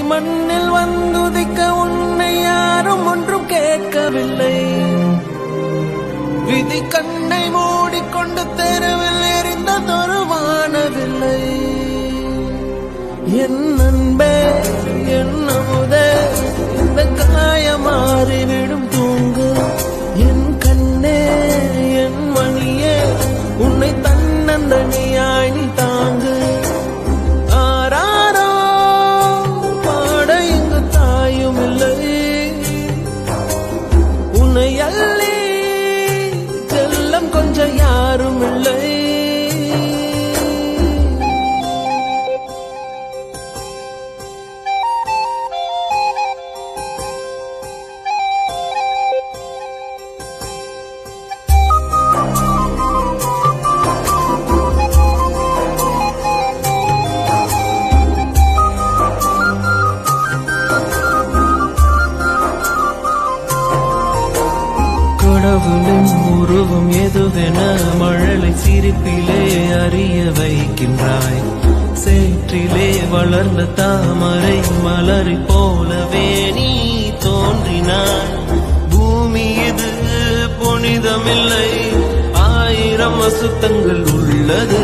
மண்ணில் வந்துதிக்க உன்னை யாரும் ஒன்றும் கேட்கவில்லை. விதி கண்ணை மூடிக்கொண்டு தெருவில் எரிந்ததொரு வானவில்லை. என் அன்பே என் அமுதே இந்த காயமாறிவிடும் தூங்கு. என் கண்ணே என் மணியே உன்னை தன்னந்தனியாய் நீ தாங்கு. ஆராரோ பாட இங்கு தாயும் இல்லை. உன்னை அள்ளி செல்லம் கொஞ்சம் யாரும் இல்லை. கடவுளின் உருவம் எதுவென மழலை சிரிப்பிலே அறிய வைக்கின்றாய். சேற்றிலே வளர்ந்த தாமரை மலரை போலவே நீ தோன்றினாய். பூமி இது புனிதமில்லை, 1000 அசுத்தங்கள் உள்ளது.